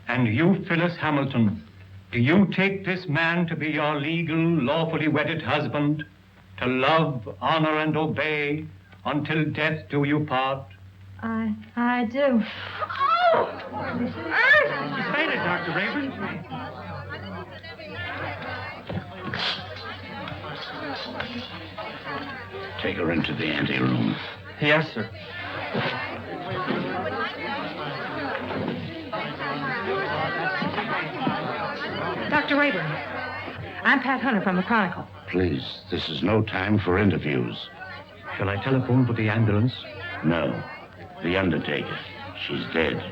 And you, Phyllis Hamilton, do you take this man to be your legal, lawfully wedded husband, to love, honor, and obey until death do you part? I do. Oh! She fainted, Dr. Rayburn. Take her into the anteroom. Yes, sir. Dr. Rayburn, I'm Pat Hunter from the Chronicle. Please, this is no time for interviews. Shall I telephone for the ambulance? No. The undertaker. She's dead.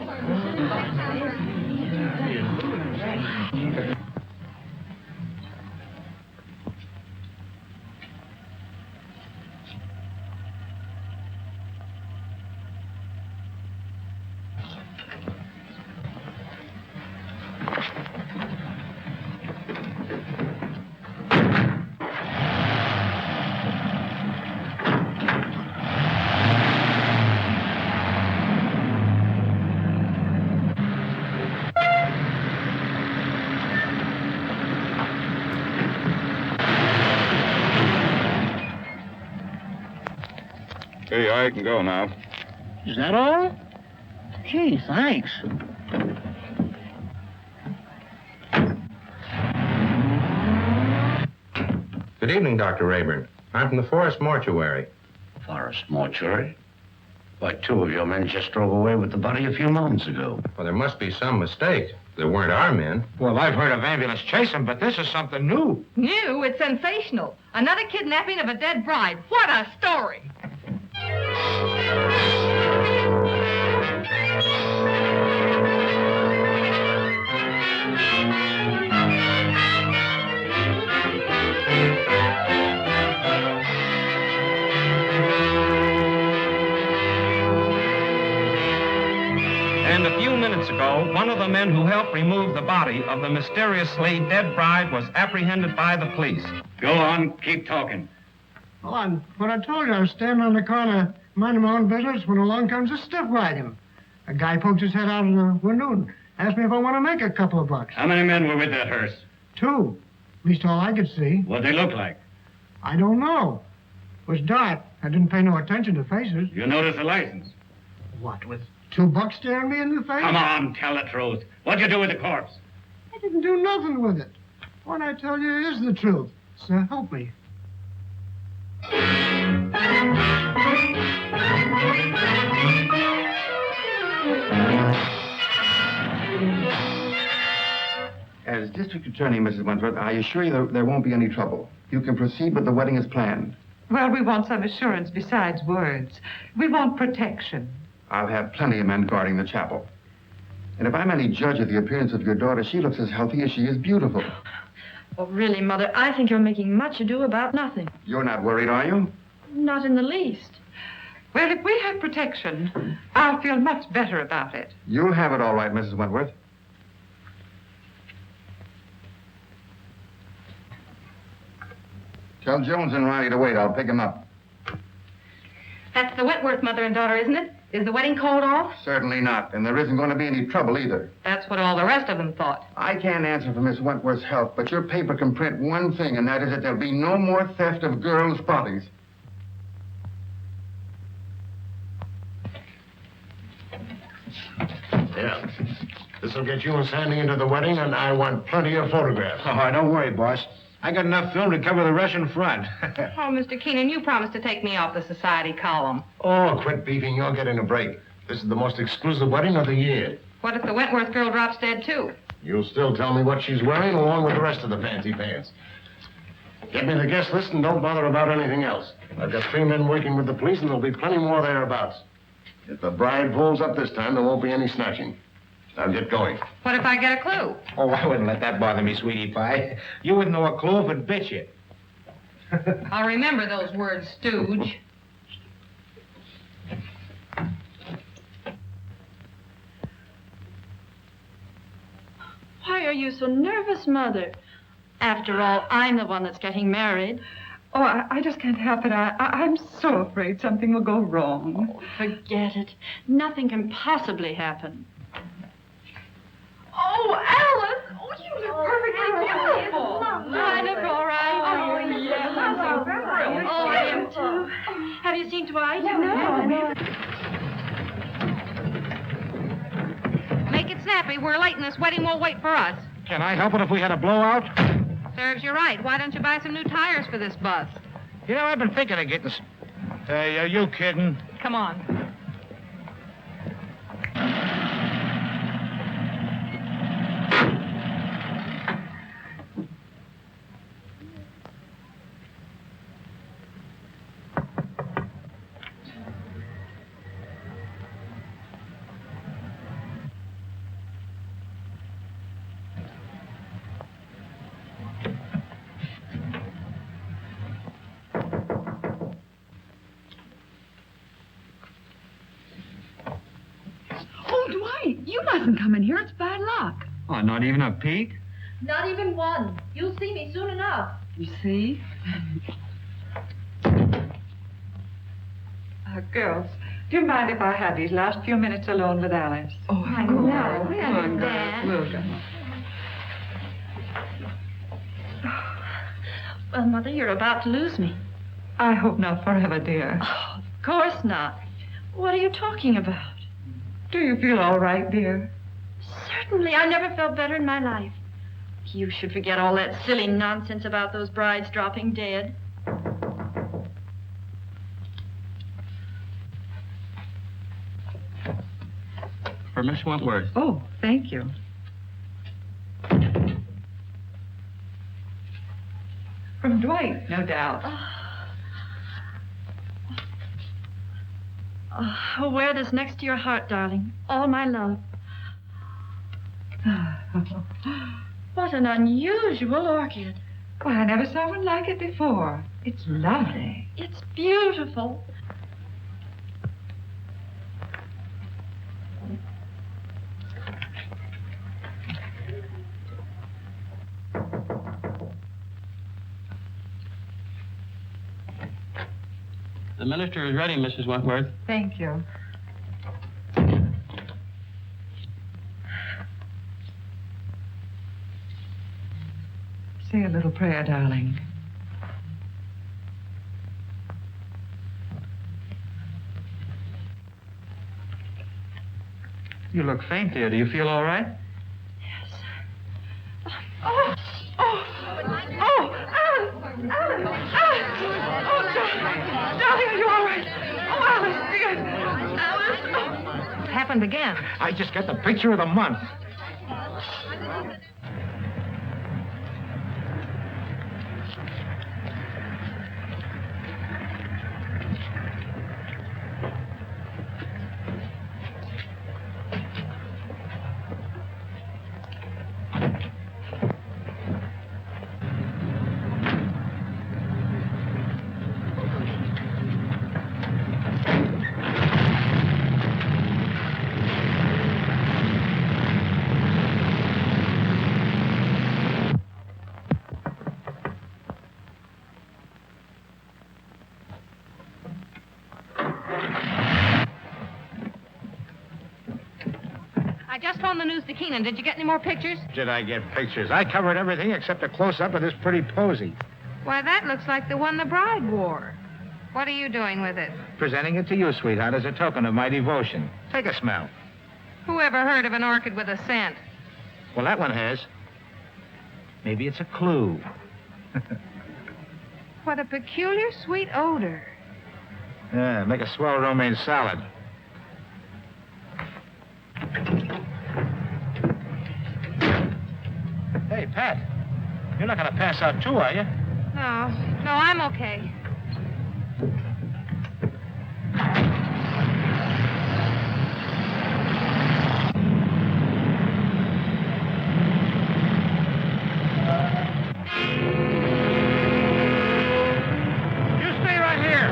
Hey, I can go now. Is that all? Gee, thanks. Good evening, Dr. Rayburn. I'm from the Forest Mortuary. Forest mortuary? Why, two of your men just drove away with the body a few moments ago. Well, there must be some mistake. They weren't our men. Well, I've heard of ambulance chasing, but this is something new. New? It's sensational. Another kidnapping of a dead bride. What a story! And a few minutes ago, one of the men who helped remove the body of the mysteriously dead bride was apprehended by the police. Go on, keep talking. Well, what I told you, I was standing on the corner, minding my own business, when along comes a stiff wagon. A guy poked his head out of the window and asked me if I want to make a couple of bucks. How many men were with that hearse? 2. At least all I could see. What'd they look like? I don't know. It was dark. I didn't pay no attention to faces. You notice the license? What, with 2 bucks staring me in the face? Come on, tell the truth. What'd you do with the corpse? I didn't do nothing with it. What I tell you is the truth. So help me. As District Attorney, Mrs. Wentworth, I assure you there won't be any trouble. You can proceed with the wedding as planned. Well, we want some assurance besides words. We want protection. I'll have plenty of men guarding the chapel. And if I'm any judge of the appearance of your daughter, she looks as healthy as she is beautiful. Oh, really, Mother, I think you're making much ado about nothing. You're not worried, are you? Not in the least. Well, if we have protection, I'll feel much better about it. You'll have it all right, Mrs. Wentworth. Tell Jones and Riley to wait. I'll pick him up. That's the Wentworth mother and daughter, isn't it? Is the wedding called off? Certainly not. And there isn't going to be any trouble either. That's what all the rest of them thought. I can't answer for Miss Wentworth's health, but your paper can print one thing, and that is that there'll be no more theft of girls' bodies. Yeah. This will get you and Sandy into the wedding, and I want plenty of photographs. Oh, don't worry, boss. I got enough film to cover the Russian front. Oh, Mr. Keenan, you promised to take me off the society column. Oh, quit beefing. You're getting a break. This is the most exclusive wedding of the year. What if the Wentworth girl drops dead, too? You'll still tell me what she's wearing, along with the rest of the fancy pants. Get me the guest list and don't bother about anything else. I've got 3 men working with the police, and there'll be plenty more thereabouts. If the bride pulls up this time, there won't be any snatching. Now get going. What if I get a clue? Oh, I wouldn't let that bother me, sweetie pie. You wouldn't know a clue if it bit you. I'll remember those words, stooge. Why are you so nervous, Mother? After all, I'm the one that's getting married. Oh, I just can't help it. I'm so afraid something will go wrong. Oh, forget it. Nothing can possibly happen. Oh, Alice! Oh, you look perfectly beautiful. I look all right. Oh, yes. I'm so thrilled. Oh, I am too. Have you seen Dwight? No. Make it snappy. We're late and this wedding won't wait for us. Can I help it if we had a blowout? Serves you right. Why don't you buy some new tires for this bus? You know, I've been thinking of getting... Hey, are you kidding? Come on. Oh, Dwight, you mustn't come in here. It's bad luck. Oh, not even a peek? Not even one. You'll see me soon enough. You see? Girls, do you mind if I have these last few minutes alone with Alice? Oh, I know. We Come on, girls. understand. We'll go. Well, Mother, you're about to lose me. I hope not forever, dear. Oh, of course not. What are you talking about? Do you feel all right, dear? Certainly. I never felt better in my life. You should forget all that silly nonsense about those brides dropping dead. For Miss Wentworth. Oh, thank you. From Dwight, no doubt. Oh, wear this next to your heart, darling. All my love. What an unusual orchid. Well, I never saw one like it before. It's lovely. It's beautiful. The minister is ready, Mrs. Wentworth. Thank you. Say a little prayer, darling. You look faint, dear. Do you feel all right? Yes. Oh, Alice! Alice! Oh, darling, are you all right? Oh, Alice, dear. Alice! It happened again. I just got the picture of the month. I just phoned the news to Keenan. Did you get any more pictures? Did I get pictures? I covered everything except a close-up of this pretty posy. Why, that looks like the one the bride wore. What are you doing with it? Presenting it to you, sweetheart, as a token of my devotion. Take a smell. Who ever heard of an orchid with a scent? Well, that one has. Maybe it's a clue. What a peculiar sweet odor. Yeah, make a swell romaine salad. Hey, Pat, you're not going to pass out too, are you? No, I'm okay. You stay right here.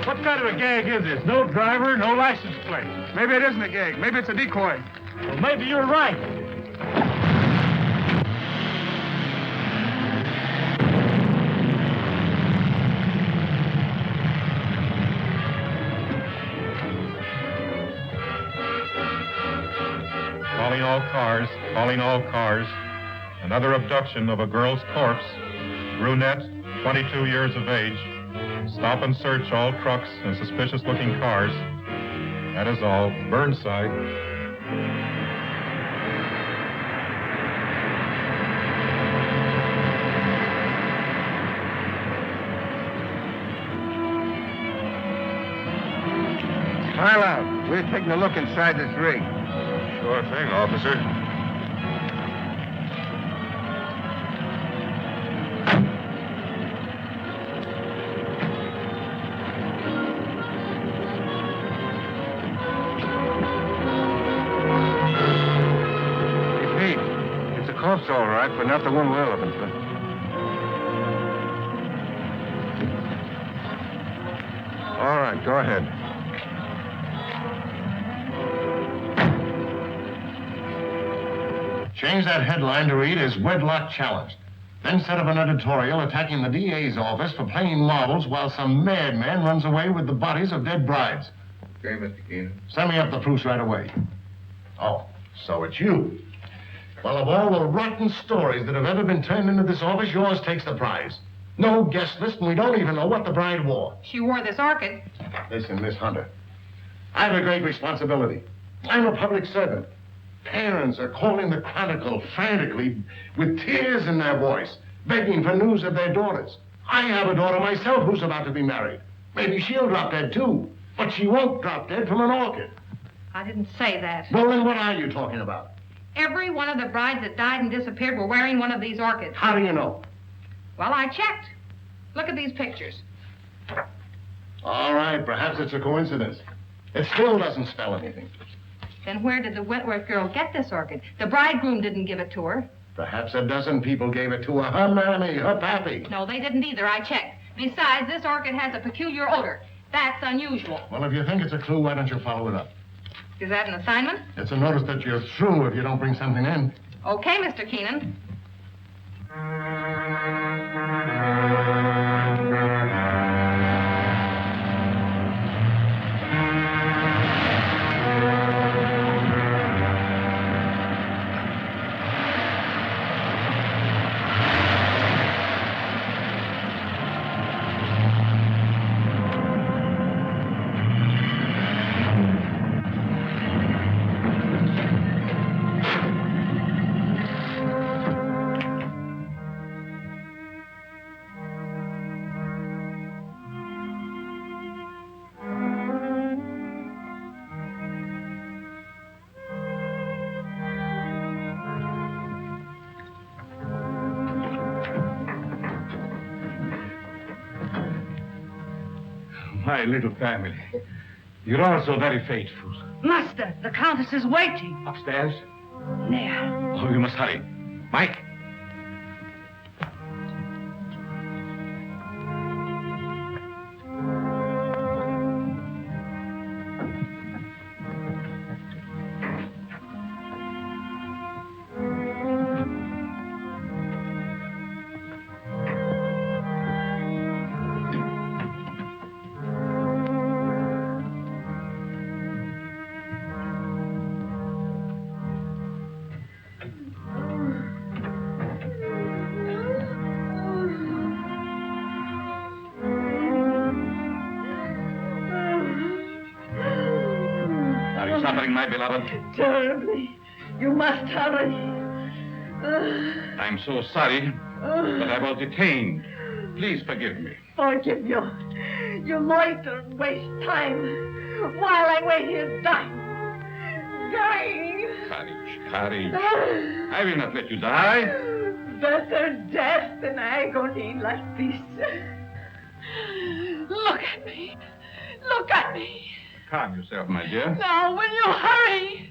What kind of a gag is this? No driver, no license plate. Maybe it isn't a gag. Maybe it's a decoy. Well, maybe you're right. Calling all cars, calling all cars. Another abduction of a girl's corpse. Brunette, 22 years of age. Stop and search all trucks and suspicious-looking cars. That is all. Burnside. Smile out. We're taking a look inside this rig. Sure thing, officer. Corpse, all right, but not the one we're looking for. All right, go ahead. Change that headline to read as wedlock challenged. Then set up an editorial attacking the DA's office for playing marbles while some madman runs away with the bodies of dead brides. Okay, Mr. Keenan. Send me up the proofs right away. Oh, so it's you. Well, of all the rotten stories that have ever been turned into this office, yours takes the prize. No guest list, and we don't even know what the bride wore. She wore this orchid. Listen, Miss Hunter, I have a great responsibility. I'm a public servant. Parents are calling the Chronicle frantically with tears in their voice, begging for news of their daughters. I have a daughter myself who's about to be married. Maybe she'll drop dead, too. But she won't drop dead from an orchid. I didn't say that. Well, then what are you talking about? Every one of the brides that died and disappeared were wearing one of these orchids. How do you know? Well, I checked. Look at these pictures. All right, perhaps it's a coincidence. It still doesn't spell anything. Then where did the Wentworth girl get this orchid? The bridegroom didn't give it to her. Perhaps a dozen people gave it to her. Her mammy, her pappy. No, they didn't either. I checked. Besides, this orchid has a peculiar odor. That's unusual. Well, if you think it's a clue, why don't you follow it up? Is that an assignment? It's a notice that you're through if you don't bring something in. Okay, Mr. Keenan. My little family. You're all so very faithful. Master, the Countess is waiting. Upstairs? There. Oh, you must hurry. Mike. Suffering, my beloved? Terribly. You must hurry. I'm so sorry, but I was detained. Please forgive me. Forgive you. You loiter and waste time while I wait here dying. Dying. Courage. I will not let you die. Better death than agony like this. Look at me. Look at me. Calm yourself, my dear. Now, will you hurry?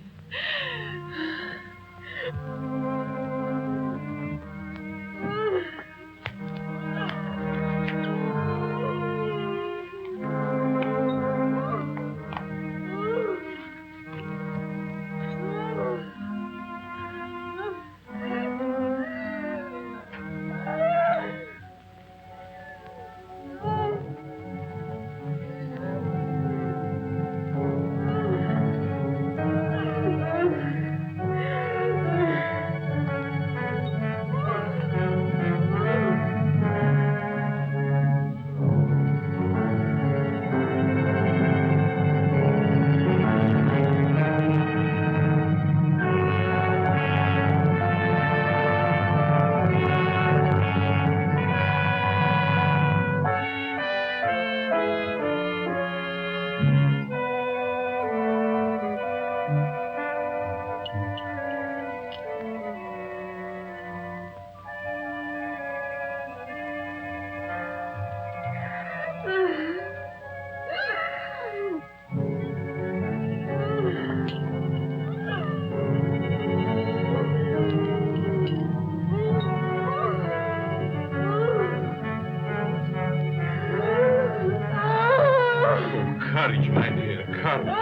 Courage, my dear, courage.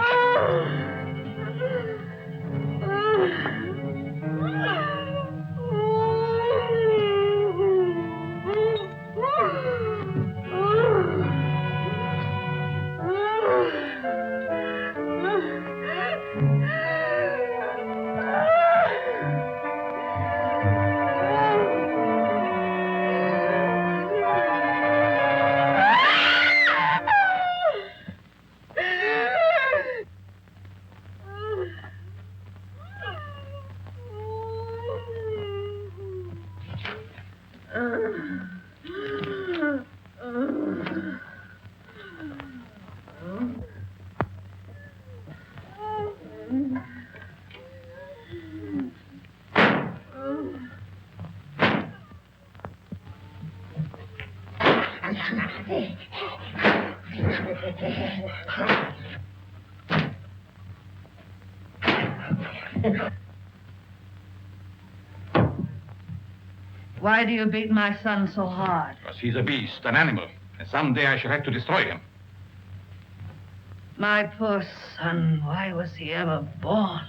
Why do you beat my son so hard? Because he's a beast, an animal, and someday I shall have to destroy him. My poor son, why was he ever born?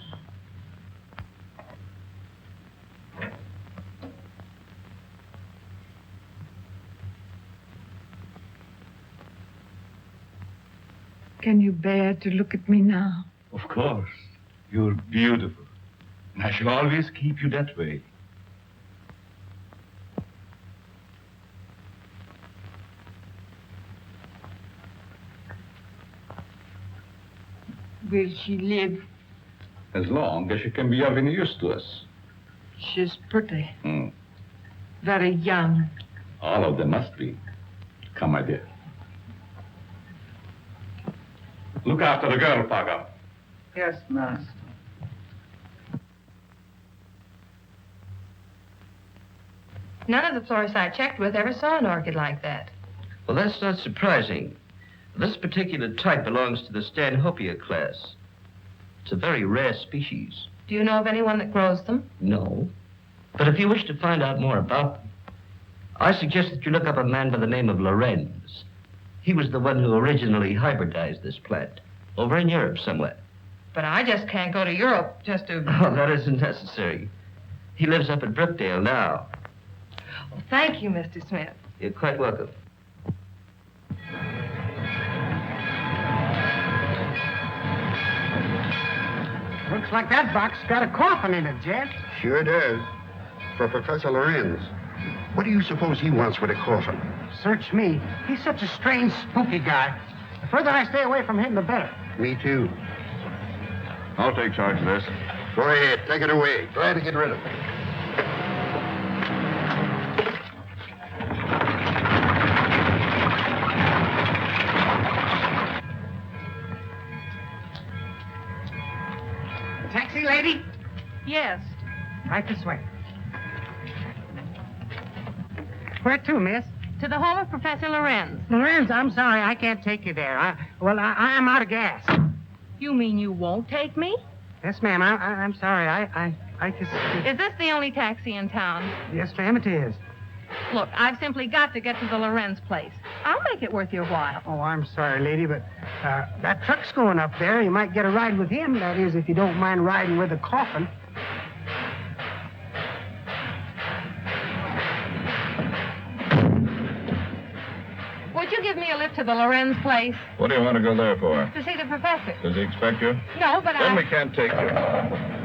Can you bear to look at me now? Of course. You're beautiful. And I shall always keep you that way. Will she live? As long as she can be of any use to us. She's pretty. Hmm. Very young. All of them must be. Come, my dear. Look after the girl, Paga. Yes, master. None of the florists I checked with ever saw an orchid like that. Well, that's not surprising. This particular type belongs to the Stanhopea class. It's a very rare species. Do you know of anyone that grows them? No. But if you wish to find out more about them, I suggest that you look up a man by the name of Lorenz. He was the one who originally hybridized this plant, over in Europe somewhere. But I just can't go to Europe just to... Oh, that isn't necessary. He lives up at Brookdale now. Well, thank you, Mr. Smith. You're quite welcome. Looks like that box got a coffin in it, Jed. Sure does. For Professor Lorenz. What do you suppose he wants with a coffin? Search me. He's such a strange, spooky guy. The further I stay away from him, the better. Me too. I'll take charge of this. Go ahead, take it away. Glad to get rid of it. Taxi lady? Yes. Right this way. Where to, miss? To the home of Professor Lorenz. Lorenz, I'm sorry, I can't take you there. I'm out of gas. You mean you won't take me? Yes, ma'am. I'm sorry. I just... Is this the only taxi in town? Yes, ma'am, it is. Look, I've simply got to get to the Lorenz place. I'll make it worth your while. Oh, I'm sorry, lady, but that truck's going up there. You might get a ride with him. That is, if you don't mind riding with a coffin. Would you give me a lift to the Lorenz place? What do you want to go there for? To see the professor. Does he expect you? No, but Then we can't take you.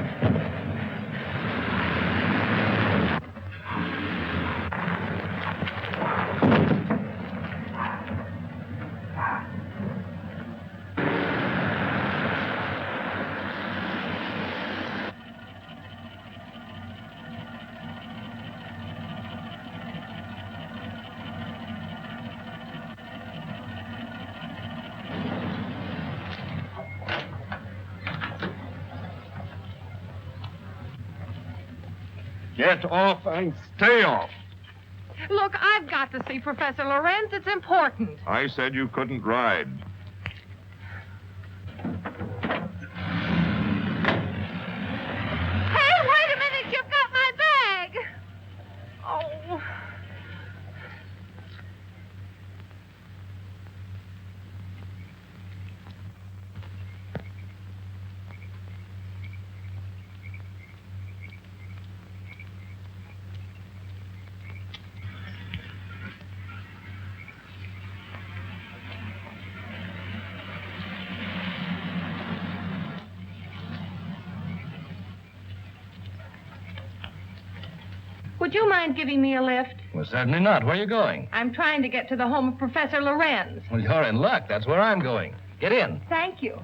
Get off and stay off. Look, I've got to see Professor Lorenz. It's important. I said you couldn't ride. Hey, wait a minute. You've got my bag. Oh. Would you mind giving me a lift? Well, certainly not. Where are you going? I'm trying to get to the home of Professor Lorenz. Well, you're in luck. That's where I'm going. Get in. Thank you.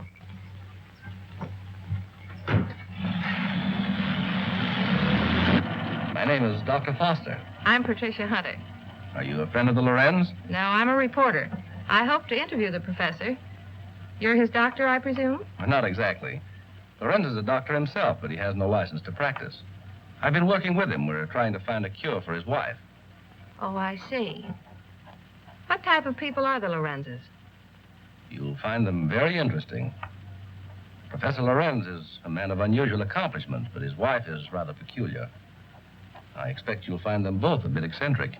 My name is Dr. Foster. I'm Patricia Hunter. Are you a friend of the Lorenz? No, I'm a reporter. I hope to interview the professor. You're his doctor, I presume? Well, not exactly. Lorenz is a doctor himself, but he has no license to practice. I've been working with him. We're trying to find a cure for his wife. Oh, I see. What type of people are the Lorenzes? You'll find them very interesting. Professor Lorenz is a man of unusual accomplishment, but his wife is rather peculiar. I expect you'll find them both a bit eccentric.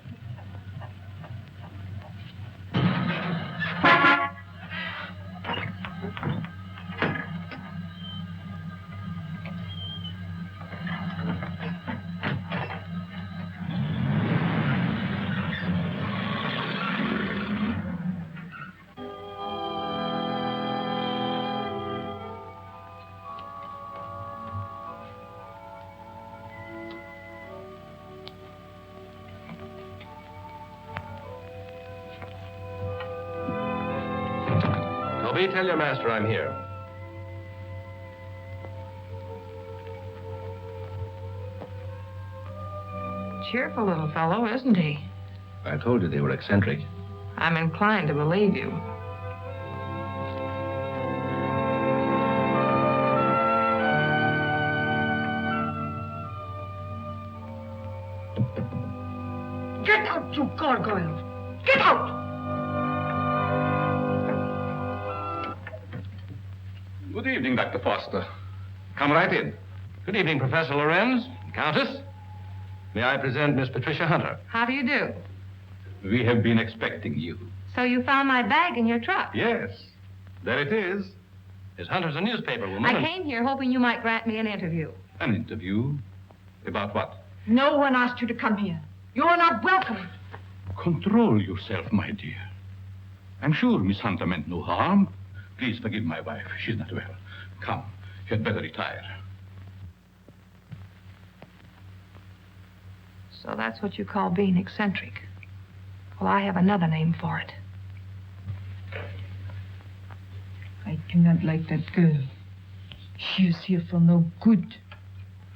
Toby, tell your master I'm here. Cheerful little fellow, isn't he? I told you they were eccentric. I'm inclined to believe you. Get out, you gargoyles! Get out! Good evening, Dr. Foster. Come right in. Good evening, Professor Lorenz. Countess. May I present Miss Patricia Hunter? How do you do? We have been expecting you. So you found my bag in your truck? Yes. There it is. Miss Hunter's a newspaper woman. I came here hoping you might grant me an interview. An interview? About what? No one asked you to come here. You are not welcome. Control yourself, my dear. I'm sure Miss Hunter meant no harm. Please forgive my wife. She's not well. Come, you had better retire. So that's what you call being eccentric. Well, I have another name for it. I do not like that girl. She is here for no good.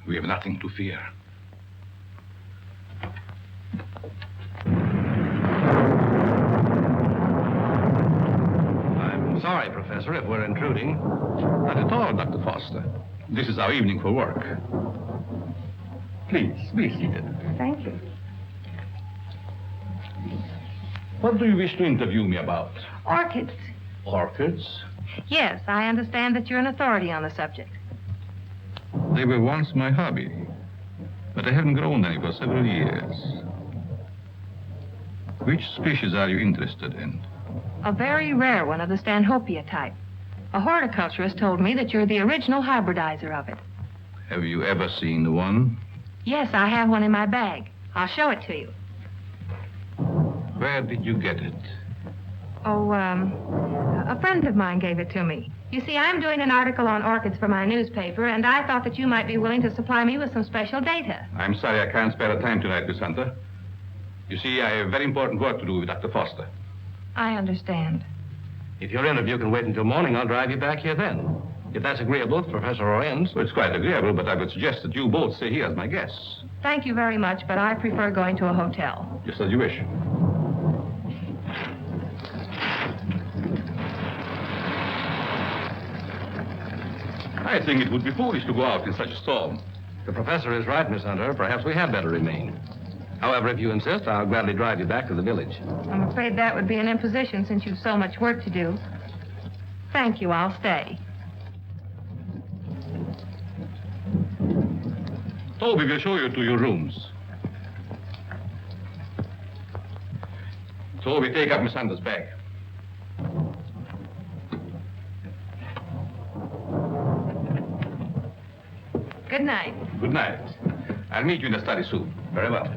We have nothing to fear. I'm sorry, Professor, if we're intruding. Not at all, Dr. Foster. This is our evening for work. Please, be seated. Thank you. What do you wish to interview me about? Orchids. Orchids? Yes, I understand that you're an authority on the subject. They were once my hobby, but I haven't grown any for several years. Which species are you interested in? A very rare one of the Stanhopea type. A horticulturist told me that you're the original hybridizer of it. Have you ever seen one? Yes, I have one in my bag. I'll show it to you. Where did you get it? Oh, a friend of mine gave it to me. You see, I'm doing an article on orchids for my newspaper, and I thought that you might be willing to supply me with some special data. I'm sorry I can't spare the time tonight, Miss Hunter. You see, I have very important work to do with Dr. Foster. I understand. If your interview can wait until morning, I'll drive you back here then. If that's agreeable to Professor Lorenz. Well, it's quite agreeable, but I would suggest that you both stay here as my guests. Thank you very much, but I prefer going to a hotel. Just as you wish. I think it would be foolish to go out in such a storm. The professor is right, Miss Hunter. Perhaps we had better remain. However, if you insist, I'll gladly drive you back to the village. I'm afraid that would be an imposition since you've so much work to do. Thank you, I'll stay. Toby will show you to your rooms. Toby, take up Miss Hunter's bag. Good night. Good night. I'll meet you in the study soon. Very well.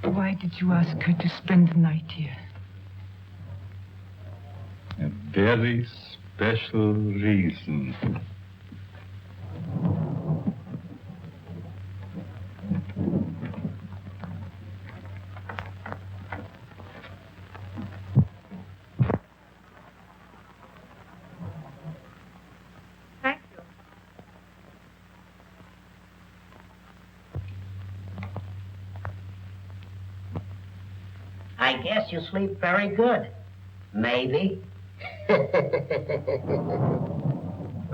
Why did you ask her to spend the night here? A very special reason. I guess you sleep very good. Maybe. The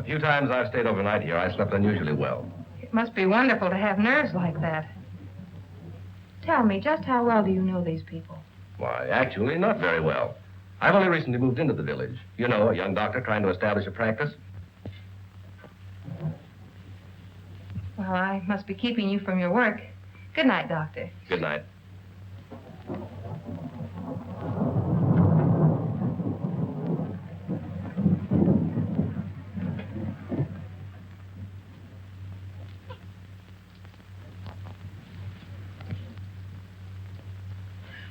few times I've stayed overnight here, I slept unusually well. It must be wonderful to have nerves like that. Tell me, just how well do you know these people? Why, actually, not very well. I've only recently moved into the village. You know, a young doctor trying to establish a practice. Well, I must be keeping you from your work. Good night, Doctor. Good night.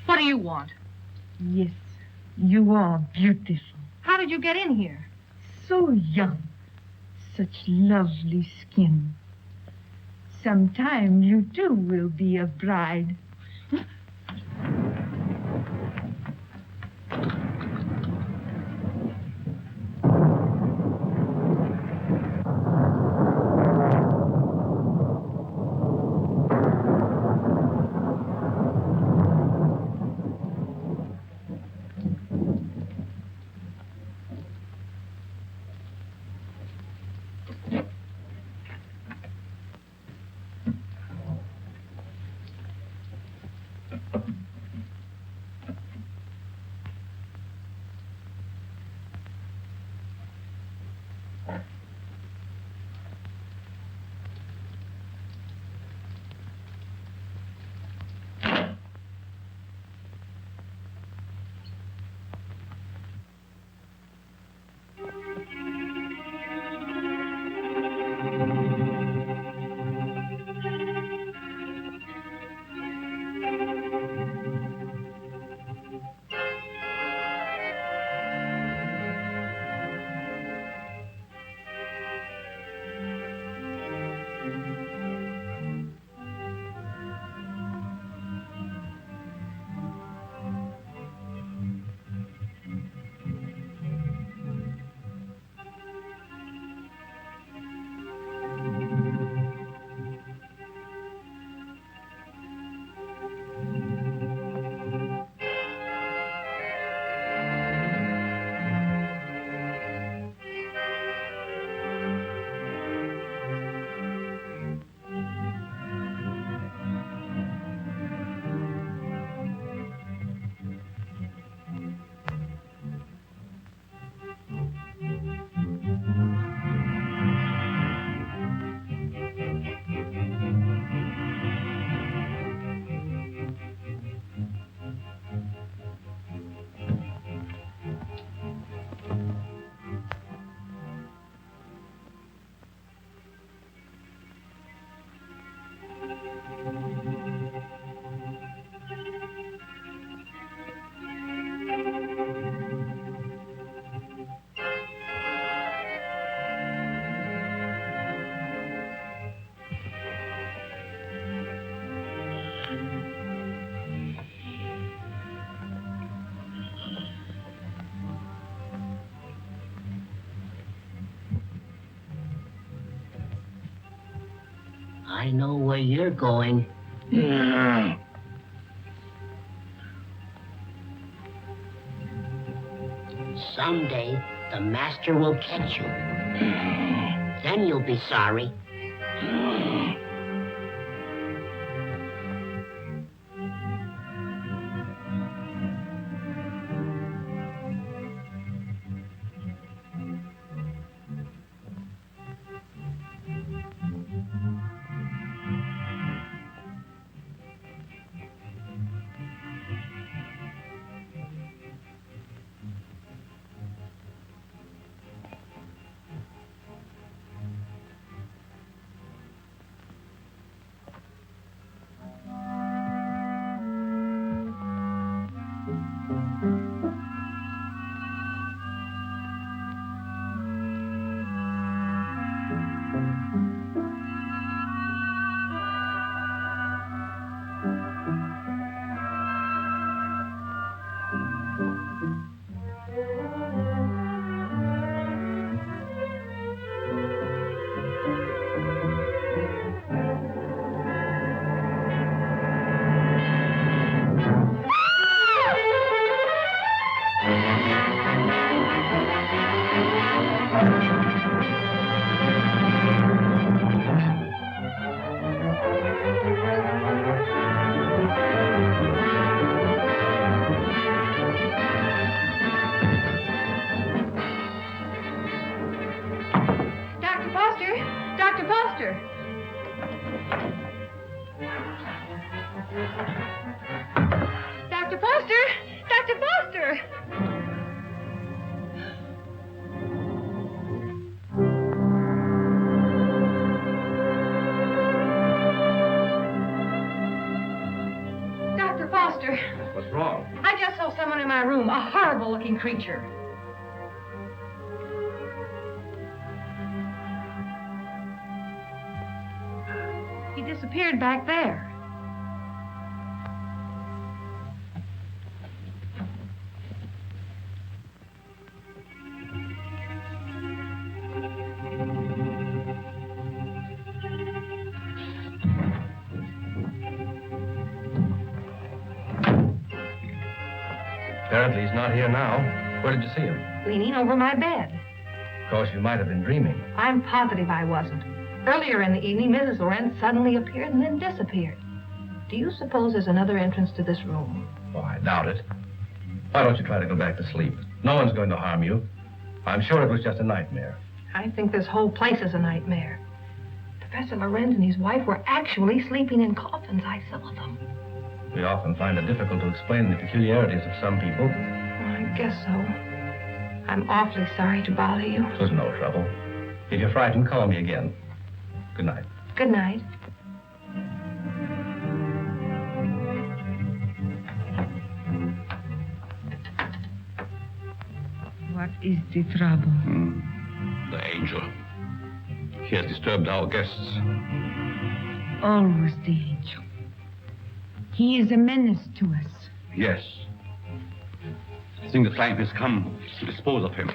What do you want? Yes, you are beautiful. How did you get in here? So young. Such lovely skin. Sometime you too will be a bride. I know where you're going. Someday, the master will catch you. Then you'll be sorry. Dr. Foster! Dr. Foster! Dr. Foster! What's wrong? I just saw someone in my room, a horrible-looking creature. He disappeared back there. Apparently he's not here now. Where did you see him? Leaning over my bed. Of course, you might have been dreaming. I'm positive I wasn't. Earlier in the evening, Mrs. Lorenz suddenly appeared and then disappeared. Do you suppose there's another entrance to this room? Oh, I doubt it. Why don't you try to go back to sleep? No one's going to harm you. I'm sure it was just a nightmare. I think this whole place is a nightmare. Professor Lorenz and his wife were actually sleeping in coffins. I saw them. We often find it difficult to explain the peculiarities of some people. I guess so. I'm awfully sorry to bother you. It was no trouble. If you're frightened, call me again. Good night. Good night. What is the trouble? The angel. He has disturbed our guests. Always the angel. He is a menace to us. Yes. I think the time has come to dispose of him.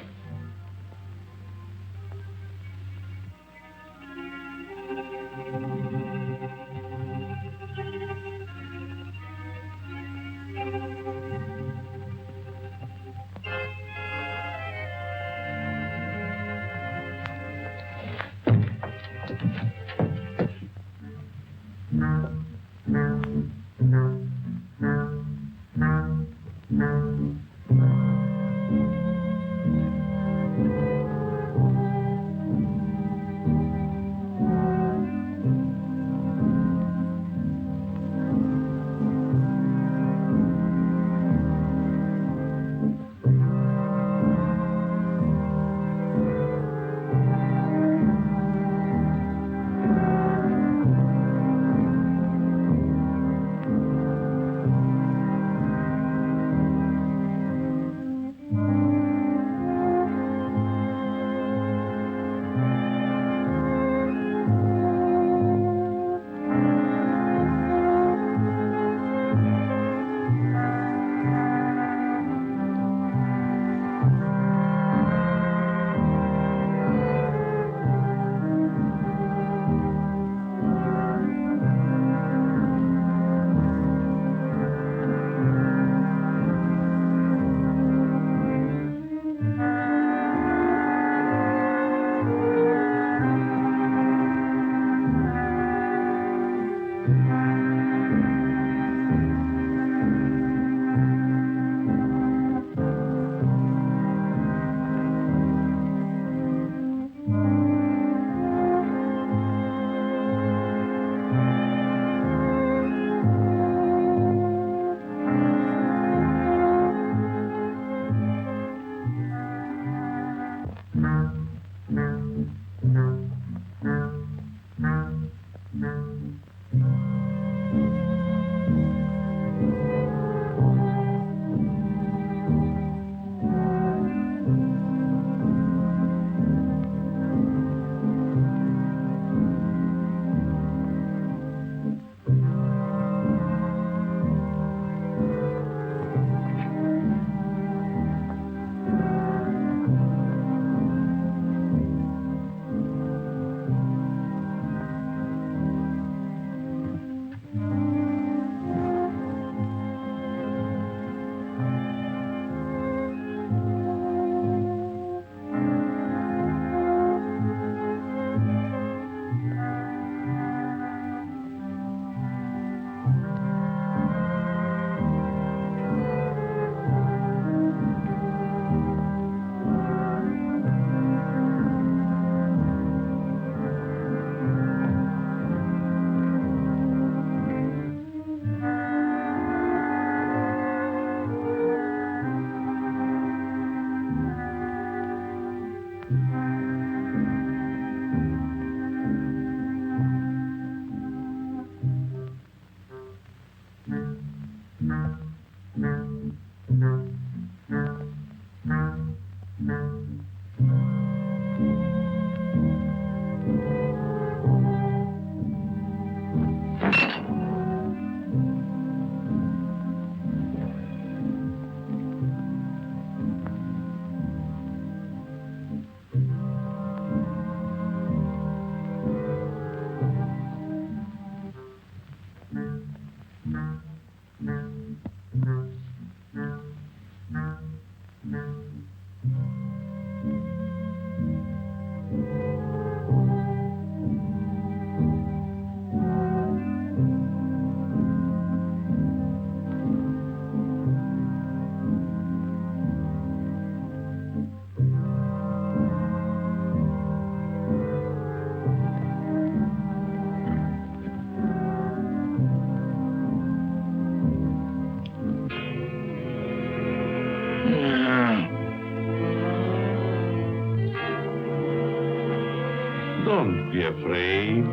Don't be afraid.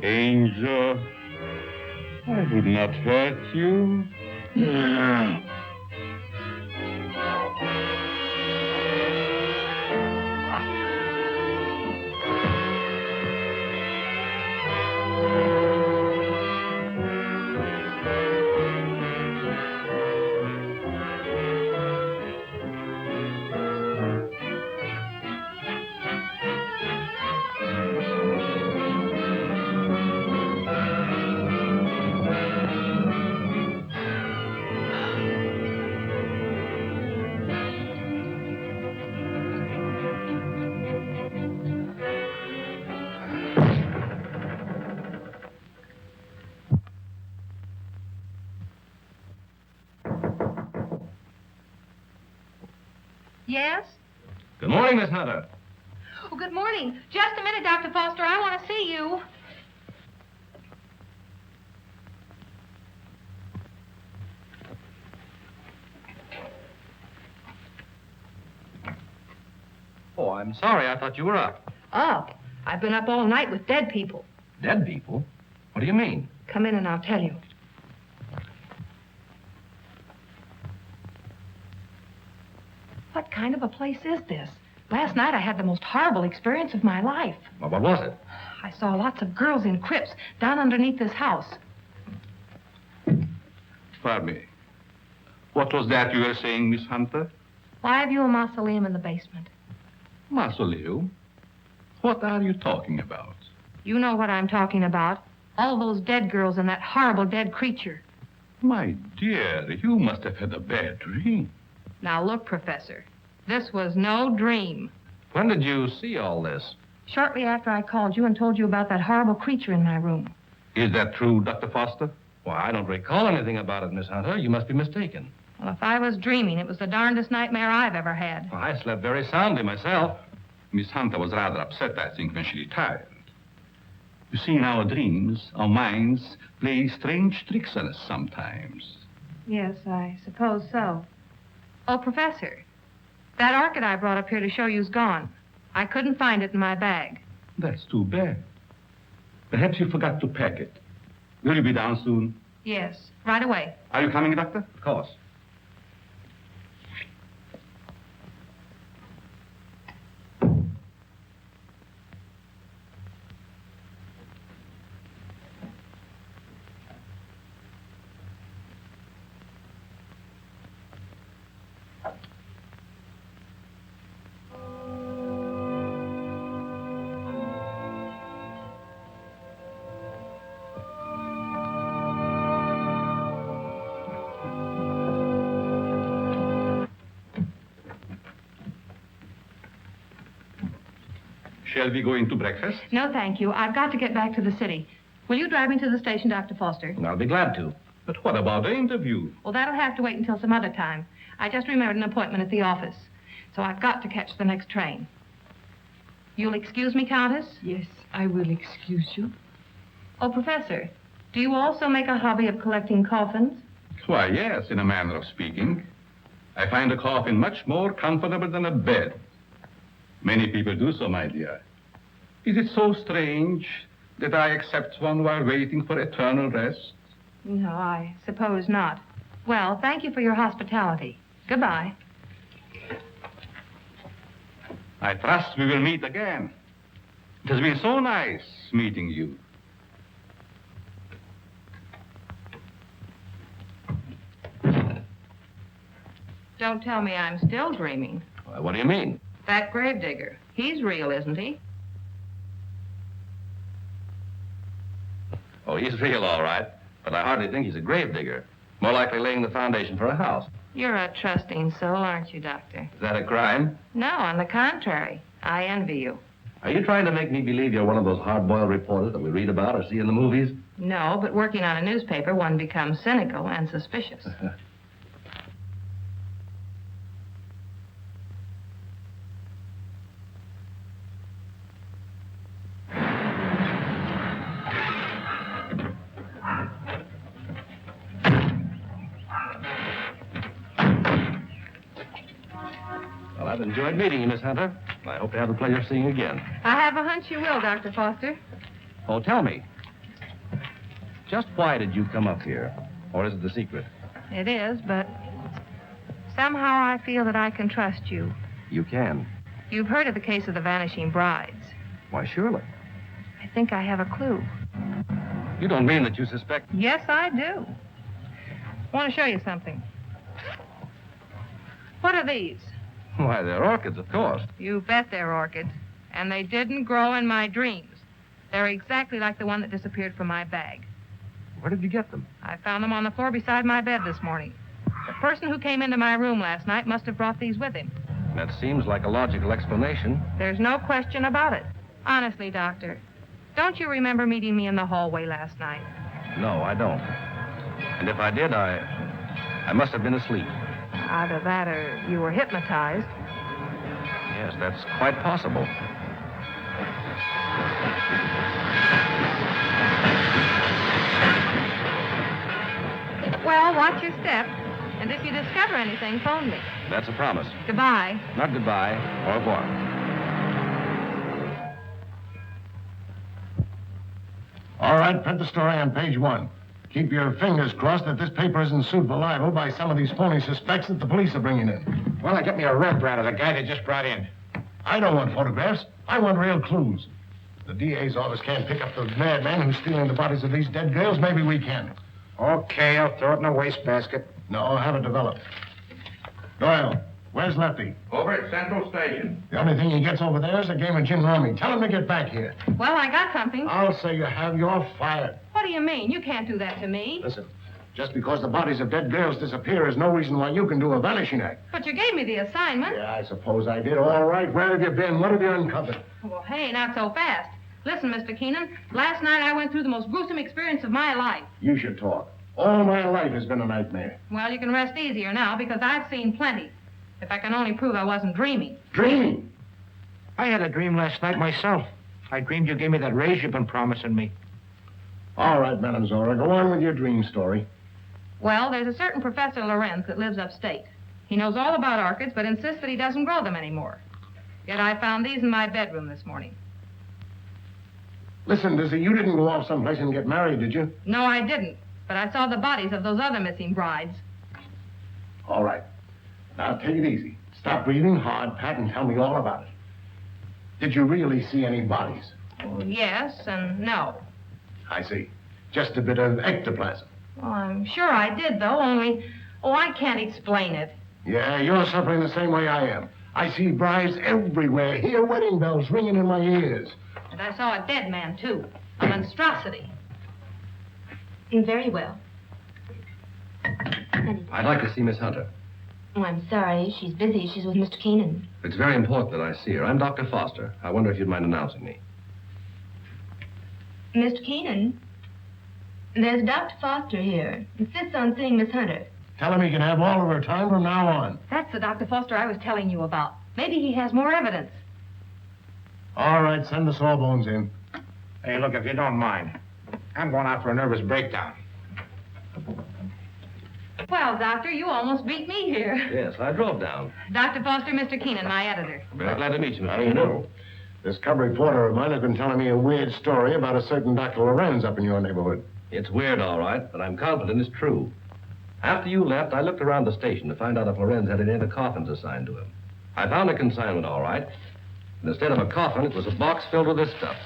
Angel, I would not hurt you. Yes? Good morning, Miss Hunter. Oh, good morning. Just a minute, Dr. Foster. I want to see you. Oh, I'm sorry. I thought you were up. Up? I've been up all night with dead people. Dead people? What do you mean? Come in and I'll tell you. What kind of a place is this? Last night I had the most horrible experience of my life. Well, what was it? I saw lots of girls in crypts down underneath this house. Pardon me. What was that you were saying, Miss Hunter? Why have you a mausoleum in the basement? Mausoleum? What are you talking about? You know what I'm talking about. All those dead girls and that horrible dead creature. My dear, you must have had a bad dream. Now look, Professor, this was no dream. When did you see all this? Shortly after I called you and told you about that horrible creature in my room. Is that true, Dr. Foster? Well, I don't recall anything about it, Miss Hunter. You must be mistaken. Well, if I was dreaming, it was the darndest nightmare I've ever had. Well, I slept very soundly myself. Miss Hunter was rather upset, I think, when she retired. You see, in our dreams, our minds play strange tricks on us sometimes. Yes, I suppose so. Oh, Professor, that orchid I brought up here to show you's gone. I couldn't find it in my bag. That's too bad. Perhaps you forgot to pack it. Will you be down soon? Yes, right away. Are you coming, Doctor? Of course. Shall we go into breakfast? No, thank you. I've got to get back to the city. Will you drive me to the station, Dr. Foster? I'll be glad to. But what about the interview? Well, that'll have to wait until some other time. I just remembered an appointment at the office, so I've got to catch the next train. You'll excuse me, Countess? Yes, I will excuse you. Oh, Professor, do you also make a hobby of collecting coffins? Why, yes, in a manner of speaking. I find a coffin much more comfortable than a bed. Many people do so, my dear. Is it so strange that I accept one while waiting for eternal rest? No, I suppose not. Well, thank you for your hospitality. Goodbye. I trust we will meet again. It has been so nice meeting you. Don't tell me I'm still dreaming. Why, what do you mean? That gravedigger. He's real, isn't he? Oh, he's real, all right. But I hardly think he's a gravedigger. More likely laying the foundation for a house. You're a trusting soul, aren't you, Doctor? Is that a crime? No, on the contrary. I envy you. Are you trying to make me believe you're one of those hard-boiled reporters that we read about or see in the movies? No, but working on a newspaper, one becomes cynical and suspicious. Well, I've enjoyed meeting you, Miss Hunter. I hope to have the pleasure of seeing you again. I have a hunch you will, Dr. Foster. Oh, tell me. Just why did you come up here? Or is it the secret? It is, but somehow I feel that I can trust you. You can. You've heard of the case of the vanishing brides. Why, surely. I think I have a clue. You don't mean that you suspect... Yes, I do. I want to show you something. What are these? Why, they're orchids, of course. You bet they're orchids. And they didn't grow in my dreams. They're exactly like the one that disappeared from my bag. Where did you get them? I found them on the floor beside my bed this morning. The person who came into my room last night must have brought these with him. That seems like a logical explanation. There's no question about it. Honestly, Doctor, don't you remember meeting me in the hallway last night? No, I don't. And if I did, I must have been asleep. Either that or you were hypnotized. Yes, that's quite possible. Well, watch your step. And if you discover anything, phone me. That's a promise. Goodbye. Not goodbye. Au revoir. All right, print the story on page 1. Keep your fingers crossed that this paper isn't sued for libel by some of these phony suspects that the police are bringing in. Well, get me a reprint of the guy they just brought in. I don't want photographs. I want real clues. The DA's office can't pick up the madman who's stealing the bodies of these dead girls. Maybe we can. Okay, I'll throw it in a wastebasket. No, I'll have it developed. Doyle, where's Lefty? Over at Central Station. The only thing he gets over there is a game of gin rummy. Tell him to get back here. Well, I got something. I'll say you have. You're fired. What do you mean? You can't do that to me. Listen, just because the bodies of dead girls disappear is no reason why you can do a vanishing act. But you gave me the assignment. Yeah, I suppose I did. All right, where have you been? What have you uncovered? Well, hey, not so fast. Listen, Mr. Keenan, last night I went through the most gruesome experience of my life. You should talk. All my life has been a nightmare. Well, you can rest easier now because I've seen plenty. If I can only prove I wasn't dreaming. Dreaming? I had a dream last night myself. I dreamed you gave me that raise you've been promising me. All right, Manzora, go on with your dream story. Well, there's a certain Professor Lorenz that lives upstate. He knows all about orchids, but insists that he doesn't grow them anymore. Yet I found these in my bedroom this morning. Listen, Dizzy, you didn't go off someplace and get married, did you? No, I didn't. But I saw the bodies of those other missing brides. All right. Now, take it easy. Stop breathing hard, Pat, and tell me all about it. Did you really see any bodies? Well, yes and no. I see. Just a bit of ectoplasm. Well, I'm sure I did, though, only... Oh, I can't explain it. Yeah, you're suffering the same way I am. I see brides everywhere. Hear wedding bells ringing in my ears. And I saw a dead man, too. A monstrosity. Very well. I'd like to see Miss Hunter. Oh, I'm sorry. She's busy. She's with Mr. Keenan. It's very important that I see her. I'm Dr. Foster. I wonder if you'd mind announcing me. Mr. Keenan, there's Dr. Foster here. Insists on seeing Miss Hunter. Tell him he can have all of her time from now on. That's the Dr. Foster I was telling you about. Maybe he has more evidence. All right, send the sawbones in. Hey, look, if you don't mind, I'm going out for a nervous breakdown. Well, Doctor, you almost beat me here. Yes, I drove down. Dr. Foster, Mr. Keenan, my editor. Very glad to meet you, How Mr. do you Keenan. know? This cub reporter of mine has been telling me a weird story about a certain Dr. Lorenz up in your neighborhood. It's weird, all right, but I'm confident it's true. After you left, I looked around the station to find out if Lorenz had any of the coffins assigned to him. I found a consignment, all right. And instead of a coffin, it was a box filled with this stuff.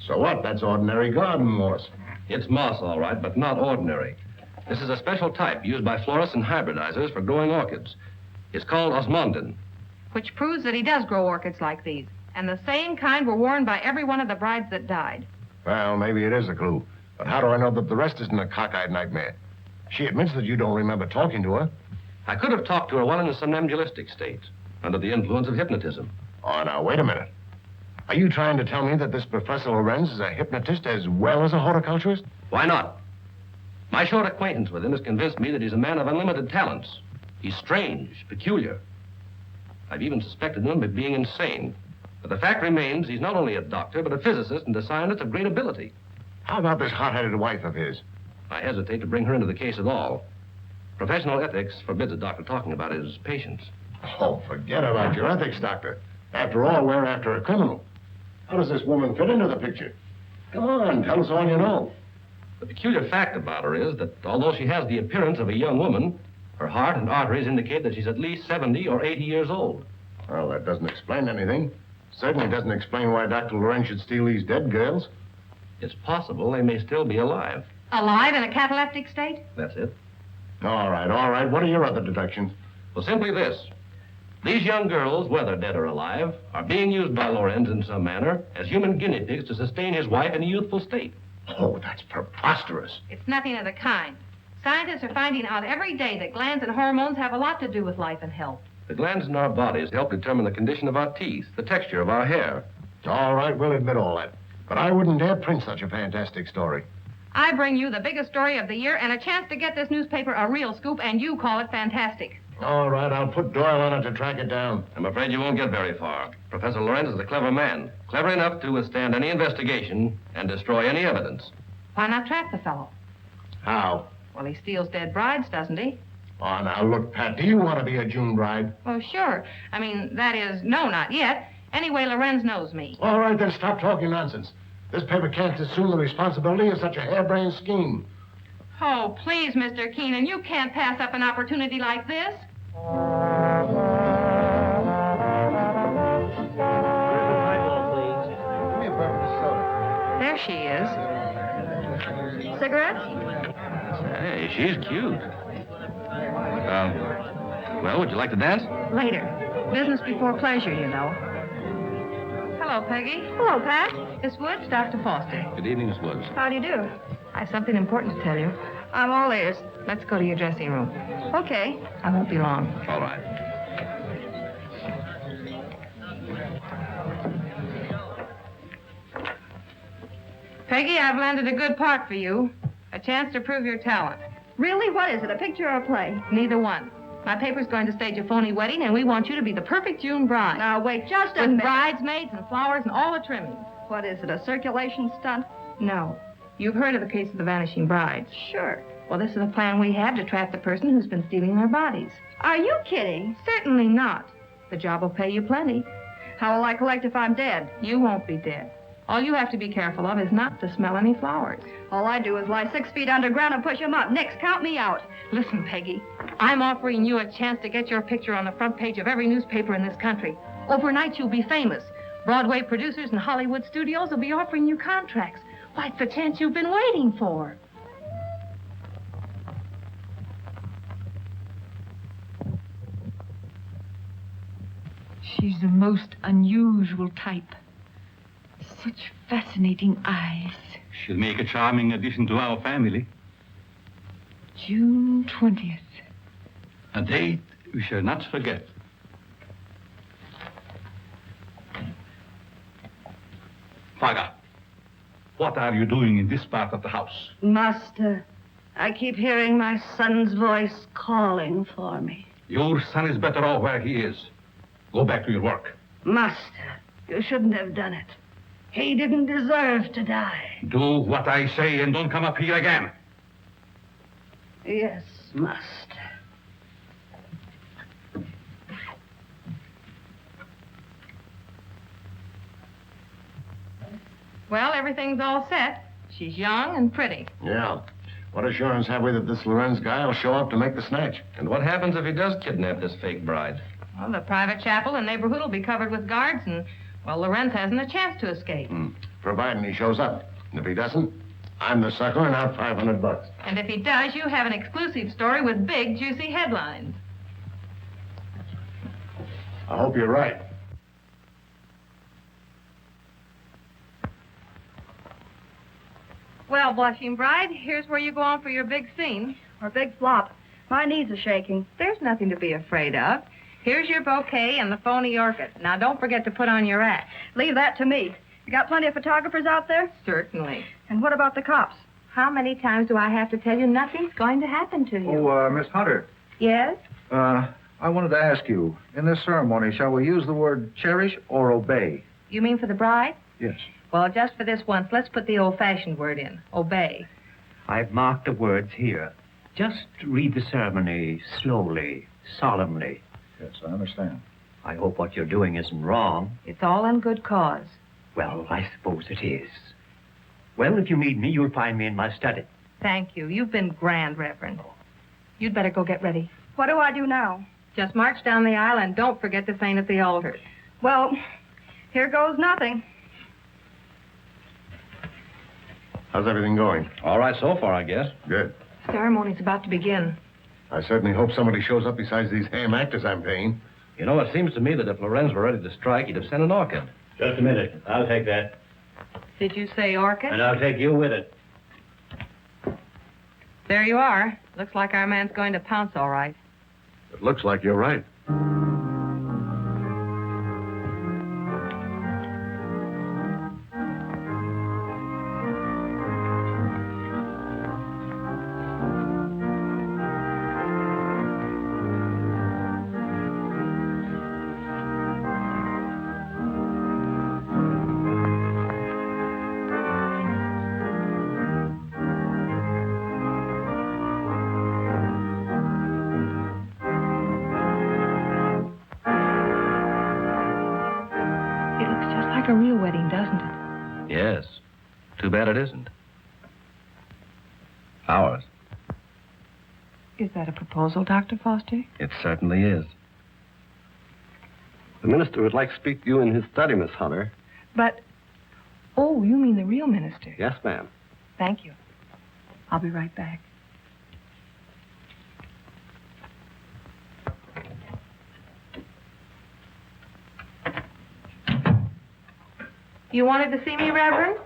So what? That's ordinary garden moss. It's moss, all right, but not ordinary. This is a special type used by florists and hybridizers for growing orchids. It's called osmundin. Which proves that he does grow orchids like these. And the same kind were worn by every one of the brides that died. Well, maybe it is a clue. But how do I know that the rest isn't a cockeyed nightmare? She admits that you don't remember talking to her. I could have talked to her while in a somnambulistic state, under the influence of hypnotism. Oh, now, wait a minute. Are you trying to tell me that this Professor Lorenz is a hypnotist as well as a horticulturist? Why not? My short acquaintance with him has convinced me that he's a man of unlimited talents. He's strange, peculiar. I've even suspected him of being insane. But the fact remains he's not only a doctor, but a physicist and a scientist of great ability. How about this hot-headed wife of his? I hesitate to bring her into the case at all. Professional ethics forbids a doctor talking about his patients. Oh, forget about your ethics, Doctor. After all, we're after a criminal. How does this woman fit into the picture? Come on, tell us all you know. The peculiar fact about her is that although she has the appearance of a young woman, her heart and arteries indicate that she's at least 70 or 80 years old. Well, that doesn't explain anything. Certainly doesn't explain why Dr. Lorenz should steal these dead girls. It's possible they may still be alive. Alive in a cataleptic state? That's it. All right. What are your other deductions? Well, simply this. These young girls, whether dead or alive, are being used by Lorenz in some manner as human guinea pigs to sustain his wife in a youthful state. Oh, that's preposterous. It's nothing of the kind. Scientists are finding out every day that glands and hormones have a lot to do with life and health. The glands in our bodies help determine the condition of our teeth, the texture of our hair. All right, we'll admit all that. But I wouldn't dare print such a fantastic story. I bring you the biggest story of the year and a chance to get this newspaper a real scoop, and you call it fantastic. All right, I'll put Doyle on it to track it down. I'm afraid you won't get very far. Professor Lorenz is a clever man, clever enough to withstand any investigation and destroy any evidence. Why not trap the fellow? How? Well, he steals dead brides, doesn't he? Oh, now, look, Pat, do you want to be a June bride? Oh, sure. I mean, that is, no, not yet. Anyway, Lorenz knows me. All right, then stop talking nonsense. This paper can't assume the responsibility of such a harebrained scheme. Oh, please, Mr. Keenan, you can't pass up an opportunity like this. There she is. Cigarettes? Hey, she's cute. Well, would you like to dance? Later. Business before pleasure, you know. Hello, Peggy. Hello, Pat. Miss Woods, Dr. Foster. Good evening, Miss Woods. How do you do? I have something important to tell you. I'm all ears. Let's go to your dressing room. Okay. I won't be long. All right. Peggy, I've landed a good part for you. A chance to prove your talent. Really? What is it, a picture or a play? Neither one. My paper's going to stage a phony wedding, and we want you to be the perfect June bride. Now, wait just a With minute. bridesmaids and flowers and all the trimmings. What is it, a circulation stunt? No. You've heard of the case of the vanishing brides. Sure. Well, this is a plan we have to trap the person who's been stealing their bodies. Are you kidding? Certainly not. The job will pay you plenty. How will I collect if I'm dead? You won't be dead. All you have to be careful of is not to smell any flowers. All I do is lie 6 feet underground and push them up. Nix, count me out. Listen, Peggy, I'm offering you a chance to get your picture on the front page of every newspaper in this country. Overnight, you'll be famous. Broadway producers and Hollywood studios will be offering you contracts. Why, it's the chance you've been waiting for. She's a most unusual type. Such fascinating eyes. She'll make a charming addition to our family. June 20th. A date we shall not forget. Faga, what are you doing in this part of the house? Master, I keep hearing my son's voice calling for me. Your son is better off where he is. Go back to your work. Master, you shouldn't have done it. He didn't deserve to die. Do what I say and don't come up here again. Yes, master. Well, everything's all set. She's young and pretty. Yeah. What assurance have we that this Lorenz guy will show up to make the snatch? And what happens if he does kidnap this fake bride? Well, the private chapel and neighborhood will be covered with guards, and, well, Lorenz hasn't a chance to escape. Providing he shows up. And if he doesn't, I'm the sucker and out $500. And if he does, you have an exclusive story with big, juicy headlines. I hope you're right. Well, blushing bride, here's where you go on for your big scene. Or big flop. My knees are shaking. There's nothing to be afraid of. Here's your bouquet and the phony orchid. Now, don't forget to put on your act. Leave that to me. You got plenty of photographers out there? Certainly. And what about the cops? How many times do I have to tell you nothing's going to happen to you? Oh, Miss Hunter. Yes? I wanted to ask you, in this ceremony, shall we use the word cherish or obey? You mean for the bride? Yes. Well, just for this once, let's put the old-fashioned word in. Obey. I've marked the words here. Just read the ceremony slowly, solemnly. Yes, I understand. I hope what you're doing isn't wrong. It's all in good cause. Well, I suppose it is. Well, if you need me, you'll find me in my study. Thank you. You've been grand, Reverend. You'd better go get ready. What do I do now? Just march down the aisle and don't forget to faint at the altar. Well, here goes nothing. How's everything going? All right so far, I guess. Good. Ceremony's about to begin. I certainly hope somebody shows up besides these ham actors I'm paying. You know, it seems to me that if Lorenz were ready to strike, he'd have sent an orchid. Just a minute. I'll take that. Did you say orchid? And I'll take you with it. There you are. Looks like our man's going to pounce all right. It looks like you're right. A real wedding, doesn't it? Yes. Too bad it isn't. Ours. Is that a proposal, Dr. Foster? It certainly is. The minister would like to speak to you in his study, Miss Hunter. But, oh, you mean the real minister? Yes, ma'am. Thank you. I'll be right back. You wanted to see me, Reverend?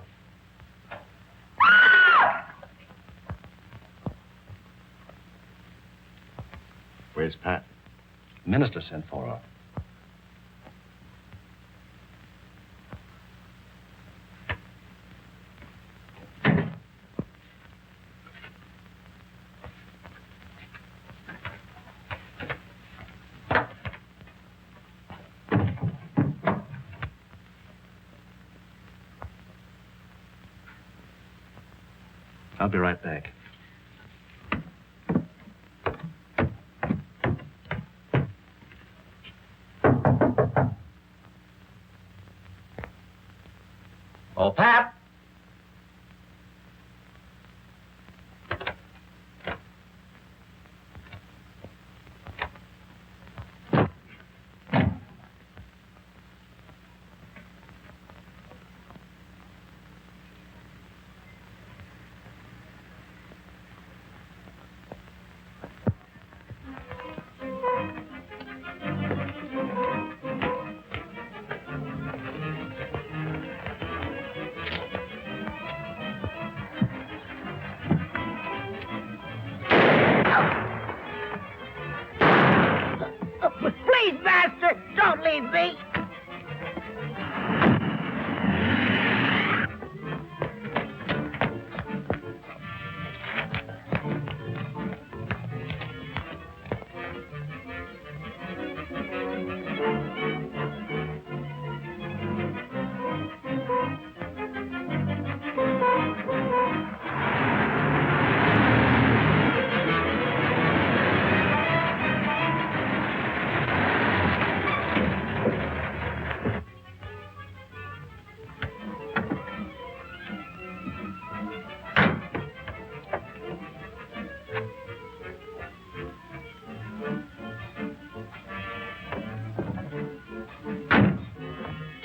Where's Pat? The minister sent for her. I'll be right back. Oh, Pat! Please, Master, don't leave me.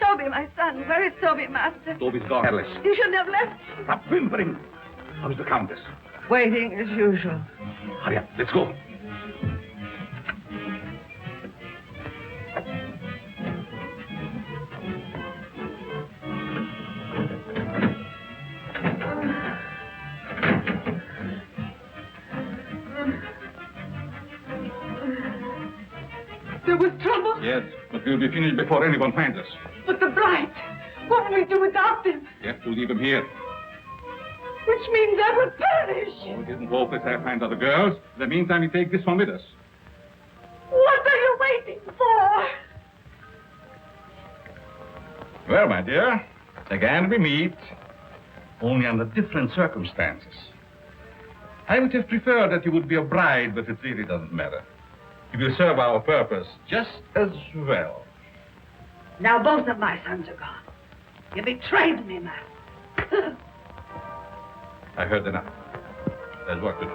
Toby, my son. Where is Toby, Master? Toby's gone. Alice. You shouldn't have left. Stop whimpering. How's the Countess? Waiting as usual. Hurry up. Let's go. There was trouble. Yes, but we'll be finished before anyone finds us. But the bride. What will we do without them? We have to leave him here. Which means I will perish. Oh, it isn't hopeless I find other girls. In the meantime, we take this one with us. What are you waiting for? Well, my dear, again we meet, only under different circumstances. I would have preferred that you would be a bride, but it really doesn't matter. It will serve our purpose just as well. Now both of my sons are gone. You betrayed me, Master. I heard enough. There's work to do.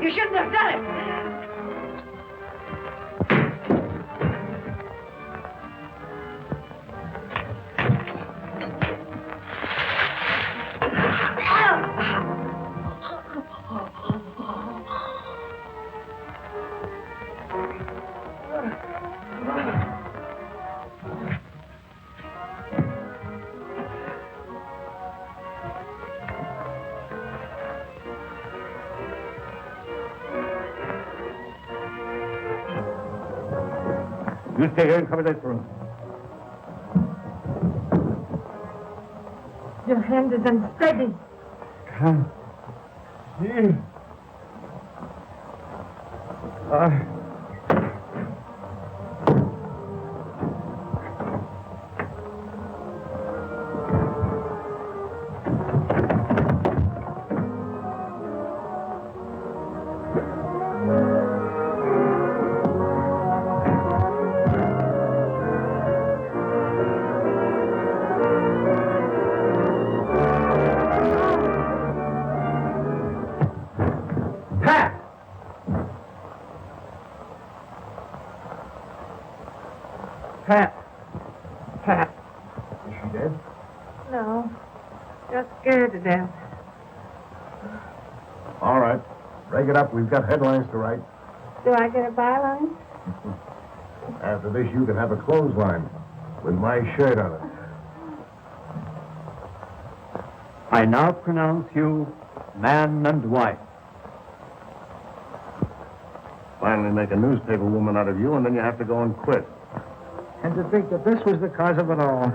You shouldn't have done it. You stay here and cover this room. Your hand is unsteady. Can't see. Pat. Is she dead? No. Just scared to death. All right. Break it up. We've got headlines to write. Do I get a byline? After this, you can have a clothesline with my shirt on it. I now pronounce you man and wife. Finally make a newspaper woman out of you, and then you have to go and quit. And to think that this was the cause of it all.